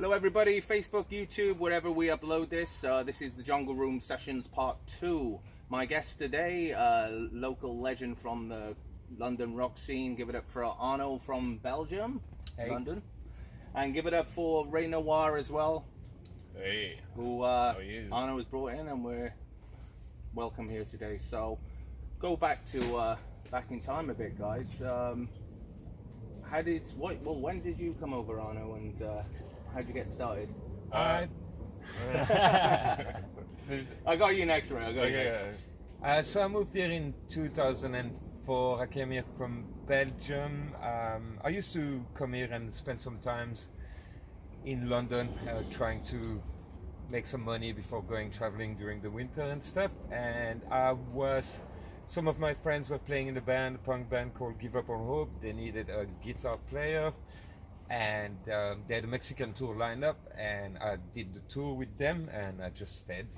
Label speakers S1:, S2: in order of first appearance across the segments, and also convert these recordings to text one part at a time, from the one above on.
S1: Hello everybody, Facebook, YouTube, wherever we upload this. This is the Jungle Room Sessions Part 2. My guest today, local legend from the London rock scene. Give it up for Arno from Belgium,
S2: Hey.
S1: London. And give it up for Ray Noir as well.
S3: Hey,
S1: Who
S3: how are you?
S1: Arno was brought in and we're welcome here today. So go back to back in time a bit, guys. When did you come over, Arno, and how'd you get started?
S2: I
S1: I got you next, Ray. I got you next.
S2: So I moved here in 2004. I came here from Belgium. I used to come here and spend some times in London trying to make some money before going traveling during the winter and stuff. And some of my friends were playing in a punk band called Give Up on Hope. They needed a guitar player. And they had a Mexican tour lined up, and I did the tour with them, and I just stayed.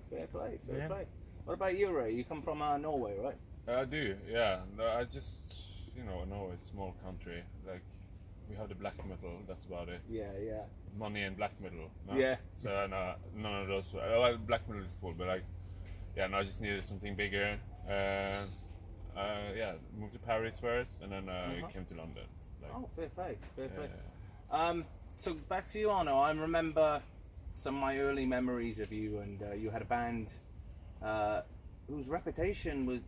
S1: Fair play, fair
S2: Yeah.
S1: play. What about you, Ray? You come from Norway, right?
S3: I do, yeah. No, I just, Norway is a small country. Like, we have the black metal, that's about it.
S1: Yeah, yeah.
S3: Money and black metal. No?
S1: Yeah.
S3: So, no, none of those. Well, black metal is cool, but like, yeah, no, I just needed something bigger. Moved to Paris first, and then came to London. Like,
S1: Oh, fair play, fair play.
S3: yeah.
S1: So back to you, Arno. I remember some of my early memories of you, and you had a band whose reputation was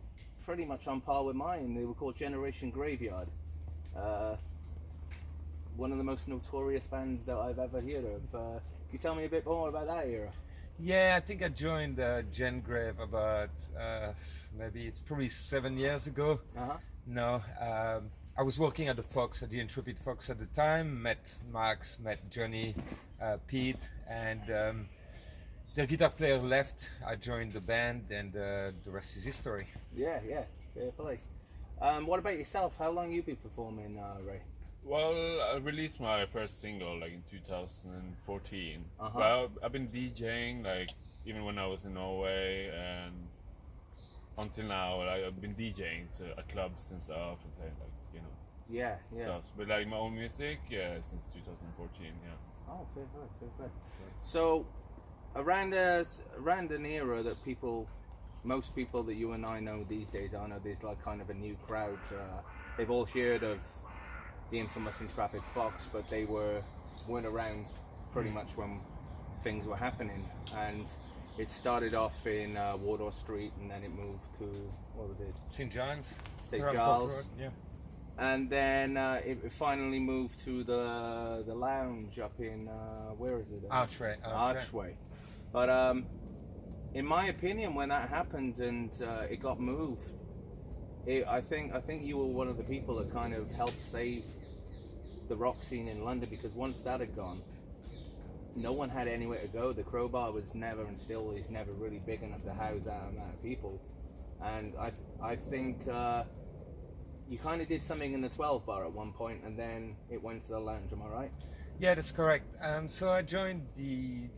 S1: pretty much on par with mine. They were called Generation Graveyard. One of the most notorious bands that I've ever heard of. Can you tell me a bit more about that era?
S2: Yeah, I think I joined Gen Grave about maybe it's probably 7 years ago. No, I was working at the Fox, at the Intrepid Fox at the time. Met Max, met Johnny, Pete, and their guitar player left. I joined the band, and the rest is history.
S1: Yeah, yeah, fair play. What about yourself? How long you been performing, Ray?
S3: Well, I released my first single like in 2014.
S1: Uh-huh.
S3: Well, I've been DJing like even when I was in Norway, and until now I've been DJing at clubs and stuff and playing
S1: Yeah, yeah.
S3: stuff. But like my own music, yeah, since 2014, yeah.
S1: Oh, fair play, fair play. So, around an era that most people that you and I know these days, I know there's like kind of a new crowd. They've all heard of the infamous Intrepid Fox, but they weren't around pretty much when things were happening. And it started off in Wardour Street, and then it moved to, what was it?
S2: St. John's.
S1: St.
S2: Around
S1: Giles.
S2: Court Road, yeah.
S1: And then it finally moved to the lounge up in where is it?
S2: Archway.
S1: But in my opinion, when that happened and it got moved, I think you were one of the people that kind of helped save the rock scene in London, because once that had gone, no one had anywhere to go. The Crowbar was never, and still is never, really big enough to house that amount of people. And I think you kind of did something in the 12 bar at one point, and then it went to the lounge. Am I right?
S2: Yeah, that's correct. So I joined the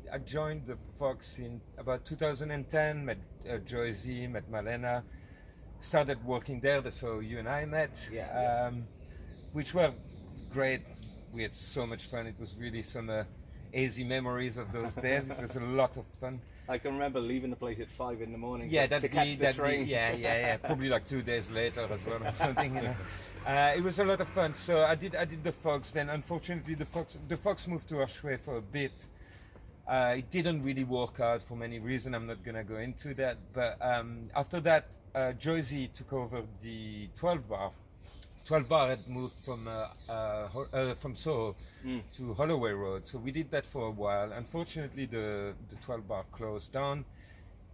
S2: Fox in about 2010. Met Joyzy, met Malena, started working there. That's how you and I met.
S1: Yeah.
S2: Which were great. We had so much fun. It was really some hazy memories of those days. It was a lot of fun.
S1: I can remember leaving the place at 5 in the morning.
S2: Yeah,
S1: to catch the train.
S2: Yeah. Probably like 2 days later as well, or something. It was a lot of fun. So I did the Fox. Then unfortunately the Fox moved to Archway for a bit. It didn't really work out for many reasons. I'm not gonna go into that. But after that, Joyzy took over the 12 bar. 12 bar had moved from Soho to Holloway Road, so we did that for a while. Unfortunately, the 12 bar closed down,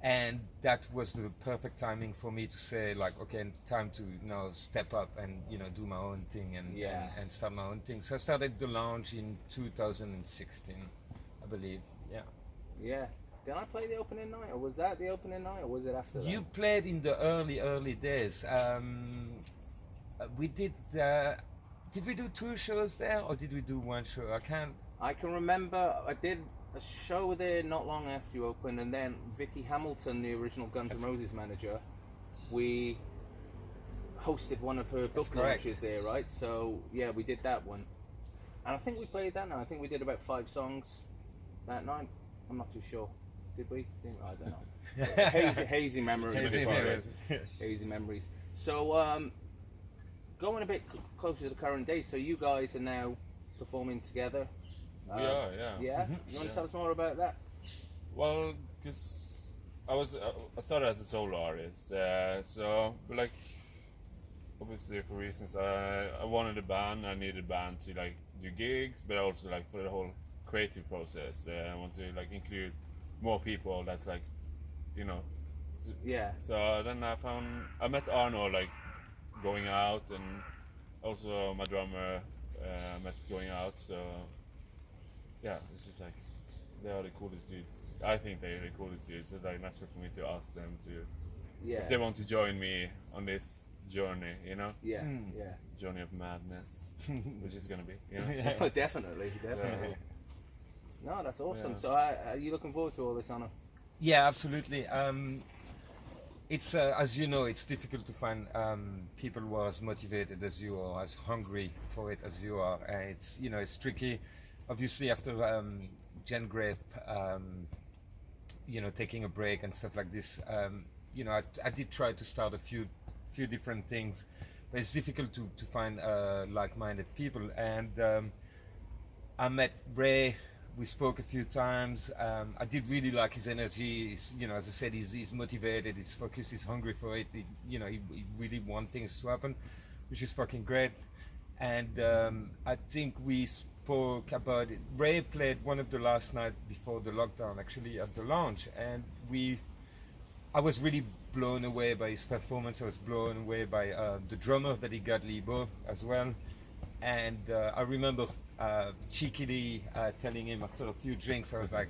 S2: and that was the perfect timing for me to say, like, okay, time to step up and do my own thing and start my own thing. So I started the lounge in 2016, I believe. Yeah.
S1: Yeah. Did I play the opening night, or was that the opening night, or was it after that?
S2: You played in the early days. We did. Did we do 2 shows there, or did we do 1 show?
S1: I can remember I did a show there not long after you opened, and then Vicky Hamilton, the original Guns N' Roses manager, we hosted one of her book launches there, right? So yeah, we did that one. And I think we played that night. I think we did about 5 songs that night. I'm not too sure. Did we? I don't know. Hazy memories. Hazy memories. So, going a bit closer to the current day. So you guys are now performing together.
S3: We are, yeah.
S1: Yeah. You want to tell us more about that?
S3: Well, because I started as a solo artist, so like obviously for reasons I wanted a band. I needed a band to like do gigs, but also like for the whole creative process. I want to like include more people. That's like, you know.
S1: Yeah.
S3: So then I met Arno like going out, and also my drummer I met going out. So yeah, it's just like they are the coolest dudes. I think they're the coolest dudes. It's like natural for me to ask them to if they want to join me on this journey, you know?
S1: Yeah,
S3: Journey of madness, which is gonna be, you know?
S1: Oh, definitely. No, that's awesome.
S3: Yeah.
S1: So are you looking forward to all this, Arno?
S2: Yeah, absolutely. It's as you know, it's difficult to find people who are as motivated as you are, as hungry for it as you are. It's it's tricky. Obviously, after Gen Grape, taking a break and stuff like this, I did try to start a few different things, but it's difficult to find like-minded people. And I met Ray. We spoke a few times. I did really like his energy. He's, as I said, he's motivated. He's focused. He's hungry for it. He really wants things to happen, which is fucking great. And I think we spoke about it. Ray played one of the last night before the lockdown, actually, at the lounge, and I was really blown away by his performance. I was blown away by the drummer that he got, Libo, as well. And I remember cheekily telling him after a few drinks, I was like,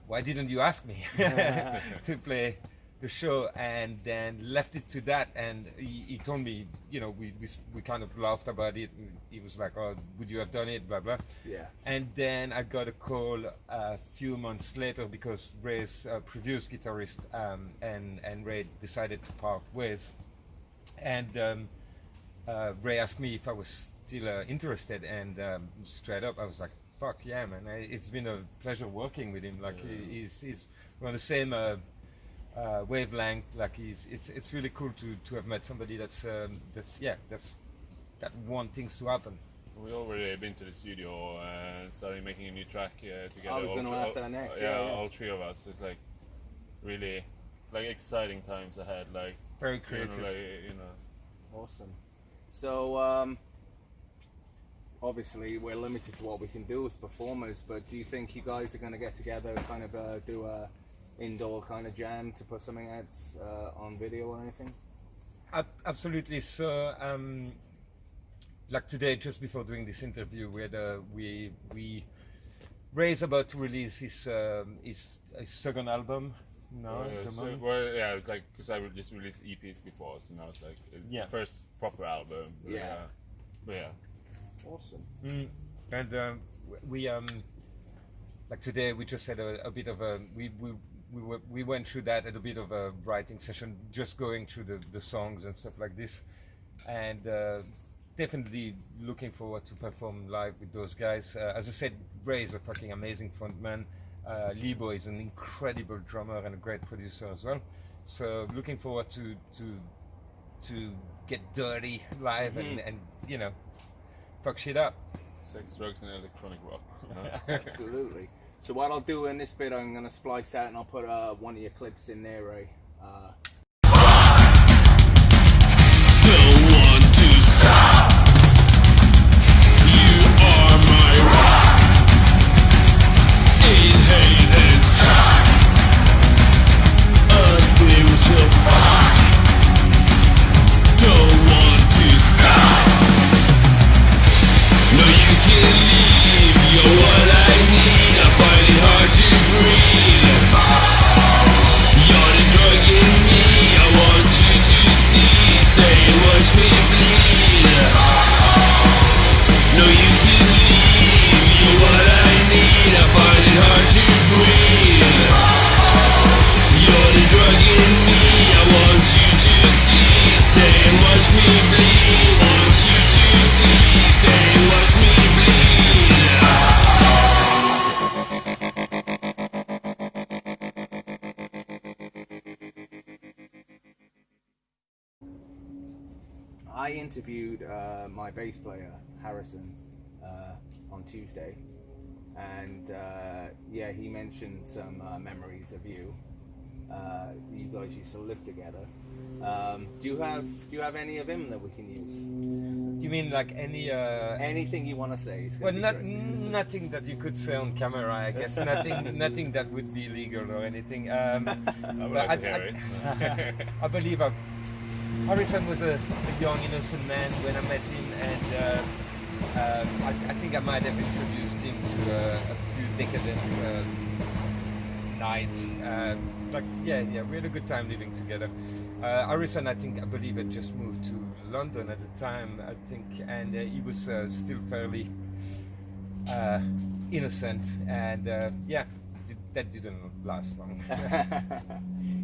S2: why didn't you ask me to play the show? And then left it to that, and he told me, we kind of laughed about it. He was like, oh, would you have done it, blah blah.
S1: Yeah.
S2: And then I got a call a few months later, because Ray's previous guitarist and Ray decided to part ways, and Ray asked me if I was still interested, and straight up I was like, fuck yeah, man. It's been a pleasure working with him. Like he's we're on the same wavelength. Like it's really cool to have met somebody that want things to happen.
S3: We already been to the studio and started making a new track together.
S1: I was going to ask that next.
S3: Yeah, all 3 of us. It's like really like exciting times ahead. Like
S2: very creative.
S1: Awesome. So obviously we're limited to what we can do as performers, but do you think you guys are going to get together, kind of do a indoor kind of jam to put something out on video or anything?
S2: Absolutely. So like today, just before doing this interview, Ray's about to release his second album. No,
S3: it's like, because I would just release EPs before, so now it's like first proper album. But yeah.
S1: Awesome.
S2: And we like today we just had a bit of a we went through that at a bit of a writing session, just going through the songs and stuff like this, and definitely looking forward to perform live with those guys. As I said, Ray is a fucking amazing frontman. Libo is an incredible drummer and a great producer as well. So looking forward to get dirty live and fuck shit up.
S3: Sex, drugs, and electronic rock.
S1: Absolutely. So what I'll do in this bit, I'm going to splice out and I'll put one of your clips in there, Ray.
S4: Don't want to stop. You are my rock. Inhale and talk. A spiritual rock. Don't want to stop. No, you can leave. You're what I need. I find it hard to breathe. You're the drug in me.
S1: I interviewed my bass player Harrison on Tuesday, and yeah, he mentioned some memories of you. You guys used to live together. Do you have any of him that we can use?
S2: You mean like any?
S1: Anything you want to say? It's
S2: Well,
S1: gonna be great.
S2: nothing that you could say on camera, I guess. Nothing that would be illegal or anything.
S3: I would
S2: but
S3: like to hear it.
S2: I believe Harrison was a young, innocent man when I met him, and I think I might have introduced him to a few decadent nights. Like, yeah, we had a good time living together. Harrison, I believe, had just moved to London at the time, I think, and he was still fairly innocent, and yeah, that didn't last long.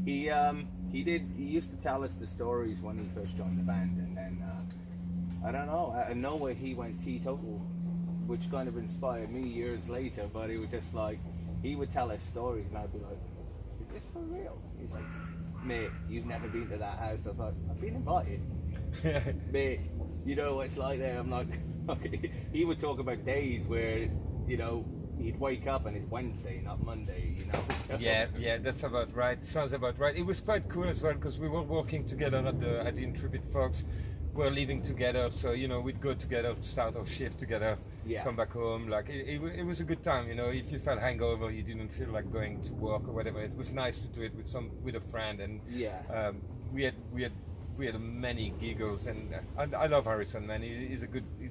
S1: He used to tell us the stories when he first joined the band, and then I don't know, out of nowhere he went teetotal, which kind of inspired me years later. But it was just like, he would tell us stories, and I'd be like, "Is this for real?" He's like, "Mate, you've never been to that house." I was like, "I've been invited." Mate, you know what it's like there. I'm like, okay. He would talk about days where, you know, he'd wake up and it's Wednesday, not Monday, you know. So.
S2: Yeah, that's about right. Sounds about right. It was quite cool as well because we were working together at the Intrepid Fox. We're living together, so you know we'd go together, start our shift together, come back home. Like it was a good time, you know. If you felt hangover, you didn't feel like going to work or whatever. It was nice to do it with a friend, and we had many giggles. And I love Harrison, man. He's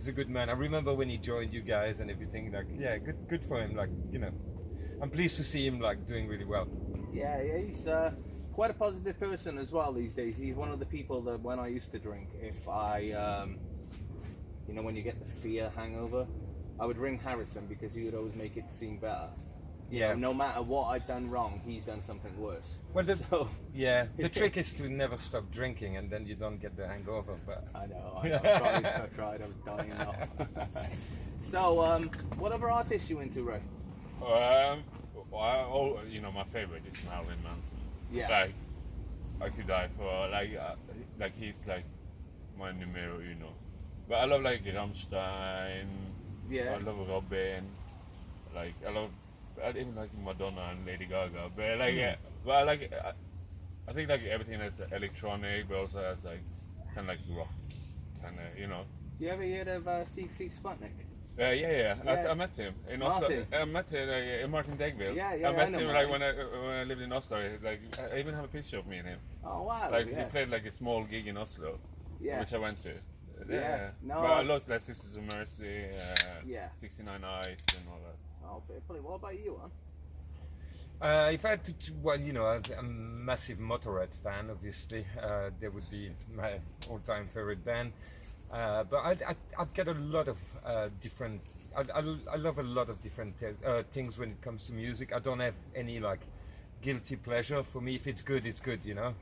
S2: a good man. I remember when he joined you guys and everything. Like, yeah, good for him. Like, you know, I'm pleased to see him like doing really well.
S1: Yeah, he's quite a positive person as well these days. He's one of the people that when I used to drink, if I, you know, when you get the fear hangover, I would ring Harrison because he would always make it seem better. You know, no matter what I've done wrong, he's done something worse.
S2: Well, the trick is to never stop drinking, and then you don't get the hangover. But
S1: I know. I've tried. I'm dying now. So, what other artists you into, Ray?
S3: You know, my favorite is Marilyn Manson.
S1: Yeah.
S3: Like, I could die for like he's like my numero uno. But I love like Rammstein.
S1: Yeah.
S3: I love Robin. Like I even like Madonna and Lady Gaga. But like, but I think like everything that's electronic, but also has like kind of like rock, kind of, you know.
S1: You ever heard of Seek Sputnik?
S3: Yeah. I met him in Oslo. I met him in Martin Degville.
S1: Yeah,
S3: I met
S1: I know
S3: him
S1: Martin.
S3: like when I lived in Oslo. Like I even have a picture of me and him.
S1: Oh wow!
S3: Like he played like a small gig in Oslo, which I went to.
S1: No.
S3: But I lost like Sisters of Mercy, 69 Eyes, and all that.
S1: Oh, fair play. What about you, huh?
S2: If I had to, well, you know, I'm a massive Motorhead fan. Obviously, they would be my all-time favorite band. But I've got a lot of different. I love a lot of different things when it comes to music. I don't have any like guilty pleasure. For me, if it's good, it's good. You know,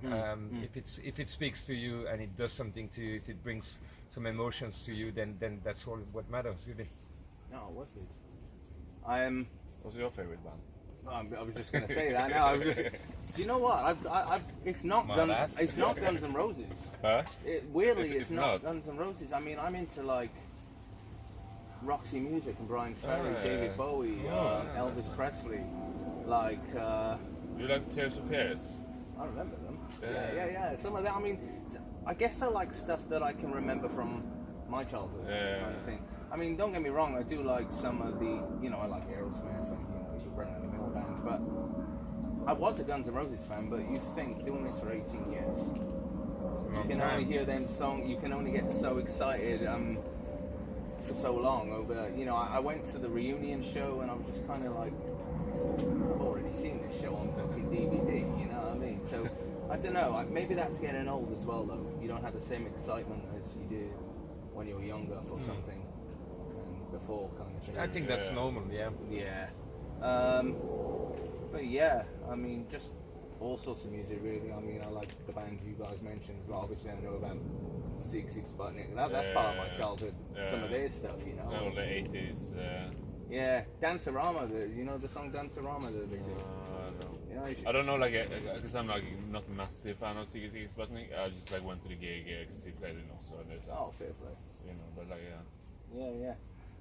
S2: if it speaks to you and it does something to you, if it brings some emotions to you, then that's all what matters, really.
S1: No, wicked.
S3: What's your favorite band?
S1: I was just going to say that. No, I was just. Do you know what? It's not Guns N' Roses.
S3: Huh?
S1: Weirdly, it's not Guns N' Roses. I mean, I'm into like Roxy Music and Brian Ferry, David Bowie, Elvis Presley. Like.
S3: You like Tears for Fears?
S1: I remember them. Yeah. Some of that. I mean, I guess I like stuff that I can remember from my childhood. Kind of thing. I mean, don't get me wrong. I do like some of the. You know, I like Aerosmith and your run-of-the-mill bands, but I was a Guns N' Roses fan. But you think doing this for 18 years, you can only hear them song. You can only get so excited for so long over. You know, I went to the reunion show and I was just kind of like, I've already seen this show on fucking DVD. You know what I mean? So I don't know. Maybe that's getting old as well, though. You don't have the same excitement as you did when you were younger for something. Before kind of thing.
S2: I think that's normal, yeah.
S1: Yeah. But yeah, I mean, just all sorts of music, really. I mean, I like the bands you guys mentioned. Well, obviously, I know about Seek Sputnik. That's part of my childhood. Some of their stuff, you know.
S3: All the 80s.
S1: Yeah, Dancerama. You know the song Dancerama that they do.
S3: No.
S1: Yeah, you should-
S3: I don't know, like, because I'm like not a massive fan of Ziggy Ziggy Sputnik. I just like went to the gig because he played in Oslo, and there's,
S1: Oh, fair play.
S3: you know, but like, yeah.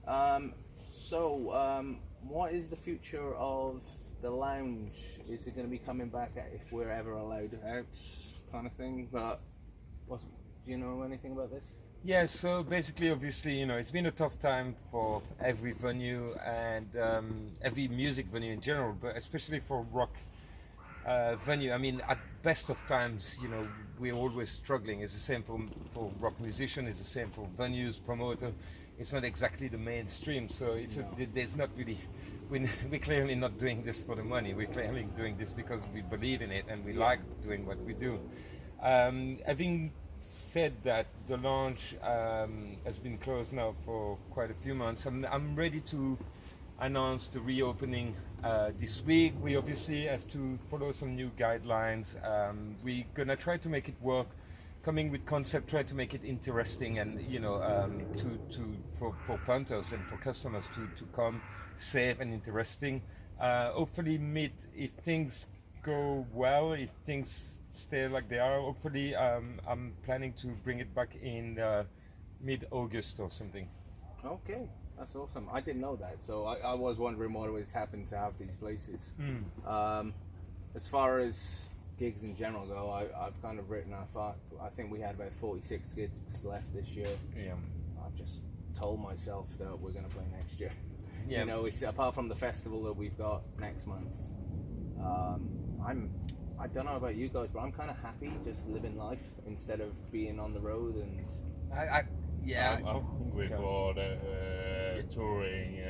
S1: Yeah. So, what is the future of the lounge? Is it going to be coming back if we're ever allowed out, kind of thing? But do you know anything about this?
S2: Yeah, so basically, obviously, you know, it's been a tough time for every venue and every music venue in general, but especially for rock venue. I mean, at best of times, you know, we're always struggling. It's the same for rock musician. It's the same for venues, promoter. It's not exactly the mainstream, so there's not really. We're clearly not doing this for the money. We're clearly doing this because we believe in it and we like doing what we do. Having said that, the launch has been closed now for quite a few months. I'm ready to announce the reopening this week. We obviously have to follow some new guidelines. We're gonna try to make it work, coming with concept, try to make it interesting, and you know, for punters and for customers to come safe and interesting. Hopefully, if things go well, if things stay like they are, hopefully I'm planning to bring it back in mid-August or something.
S1: Okay, that's awesome. I didn't know that, so I was wondering what always happened to have these places. As far as gigs in general go, I've kind of written. I think we had about 46 gigs left this year.
S2: Yeah.
S1: I've just told myself that we're going to play next year.
S2: Yeah.
S1: You know, it's apart from the festival that we've got next month. I don't know about you guys, but I'm kind of happy just living life instead of being on the road. And
S3: I'm hungry for the touring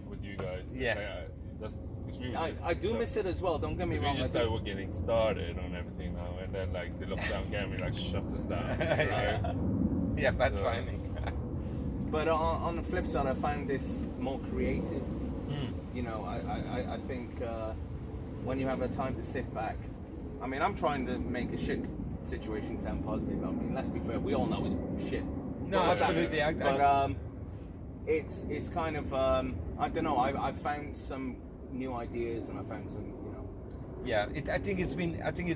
S3: with you guys.
S2: Yeah.
S3: That's because we were
S1: I do miss it as well. Don't get me
S3: we
S1: wrong.
S3: just
S1: I do.
S3: we're getting started on everything now, and then like the lockdown came and like shut us down. Right?
S2: Yeah, bad
S3: So-
S2: timing.
S1: But on the flip side, I find this more creative. You know, I think when you have a time to sit back. I mean, I'm trying to make a shit situation sound positive. I mean, let's be fair. We all know it's shit.
S2: No,
S1: But-
S2: absolutely.
S1: But it's kind of I don't know. I've found some new ideas, and I found some, you know.
S2: Yeah, I think it's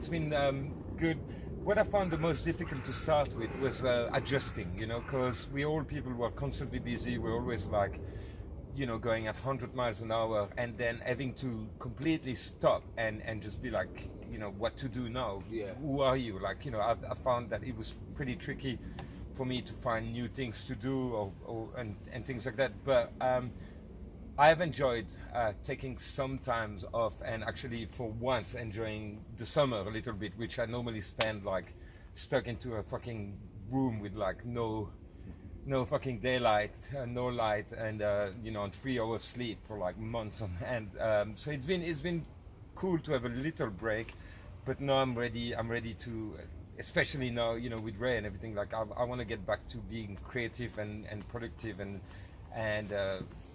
S2: been good. What I found the most difficult to start with was adjusting, you know, because we all people were constantly busy. We're always like, you know, going at 100 miles an hour, and then having to completely stop and just be like, you know, what to do now?
S1: Yeah.
S2: Who are you? Like, you know, I found that it was pretty tricky for me to find new things to do and things like that. But I have enjoyed taking some times off and actually for once enjoying the summer a little bit, which I normally spend like stuck into a fucking room with like no fucking daylight, no light, and you know, 3 hours sleep for like months on end. So it's been cool to have a little break, but now I'm ready to, especially now, you know, with Ray and everything, like I want to get back to being creative and productive and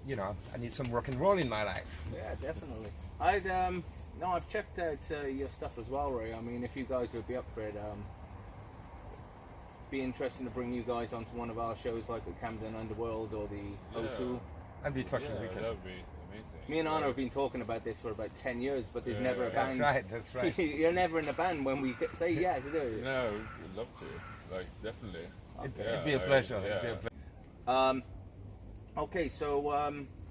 S2: you know, I need some rock and roll in my life.
S1: Yeah, definitely. I've checked out your stuff as well, Ray. I mean, if you guys would be up for it, be interesting to bring you guys onto one of our shows, like the Camden Underworld or the O2.
S2: And be fucking
S3: Yeah,
S2: weekend.
S3: that would be amazing.
S1: Me and Arno have been talking about this for about 10 years, but there's never a
S3: That's
S1: band.
S2: That's right.
S1: You're never in a band when we say yes, do you?
S3: No, we'd love to. Like, definitely.
S2: It'd be a pleasure.
S3: Yeah.
S2: It'd be a pleasure.
S1: Okay, so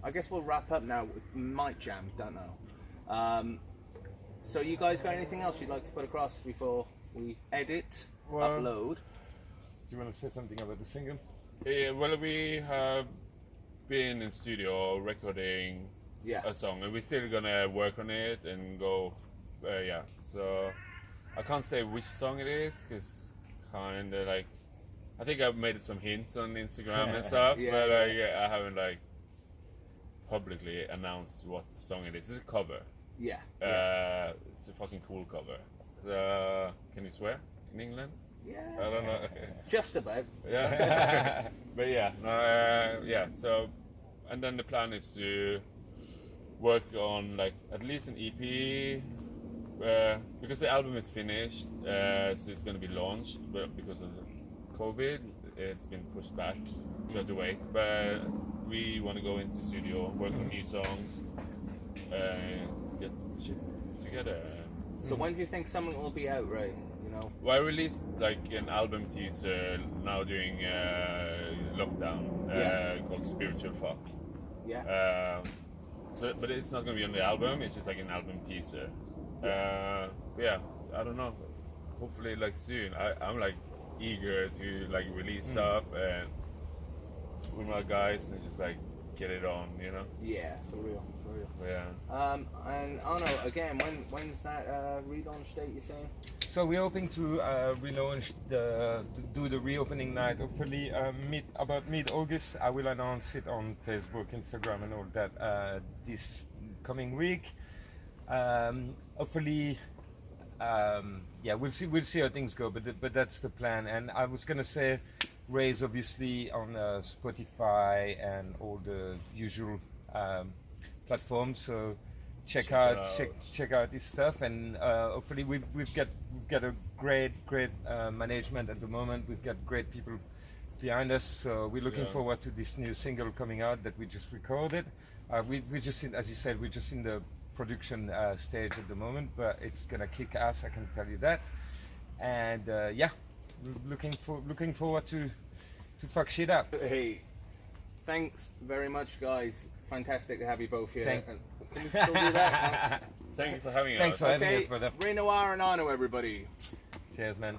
S1: I guess we'll wrap up now with Mic Jam, don't know. So you guys got anything else you'd like to put across before we edit,
S3: Well-
S1: upload?
S2: Do you want to say something about the single?
S3: Yeah, well, we have been in studio recording
S1: Yeah.
S3: a song, and we're still gonna work on it and go. Yeah, so I can't say which song it is because kind of like I think I've made some hints on Instagram and stuff,
S1: Yeah,
S3: but
S1: yeah.
S3: I haven't like publicly announced what song it is. It's a cover.
S1: Yeah.
S3: It's a fucking cool cover. So, can you swear in England?
S1: Yeah.
S3: I don't know.
S1: Just about.
S3: Yeah, but yeah, yeah. So, and then the plan is to work on like at least an EP because the album is finished, so it's going to be launched. But because of COVID, it's been pushed back. We have to wait. But we want to go into studio, work on new songs, and get shit together.
S1: So when do you think something will be out, Ray? You know.
S3: Well, I released like an album teaser now during lockdown called Spiritual Fuck.
S1: Yeah.
S3: So, but it's not gonna be on the album. It's just like an album teaser. Yeah, I don't know. Hopefully, like soon. I'm like eager to like release stuff and with my guys and just like get it on, you know.
S1: Yeah, for real.
S3: Yeah.
S1: And Arno, again, when's that relaunch date you're saying?
S2: So we're hoping to relaunch to do the reopening night. Hopefully, mid-August. I will announce it on Facebook, Instagram, and all that this coming week. Hopefully, yeah, we'll see how things go. But that's the plan. And I was gonna say, Ray's obviously on Spotify and all the usual platforms. So check out his stuff, and hopefully we've got a great management at the moment. We've got great people behind us, so we're looking forward to this new single coming out that we just recorded. We just as you said, we're just in the production stage at the moment, but it's gonna kick ass, I can tell you that. And yeah, looking forward to fuck shit up.
S1: Hey, thanks very much, guys. Fantastic to have you both here. Can we still do that?
S3: Thank you for having us.
S2: Thanks for having us, brother.
S1: Ray Noir and Arno, everybody.
S2: Cheers, man.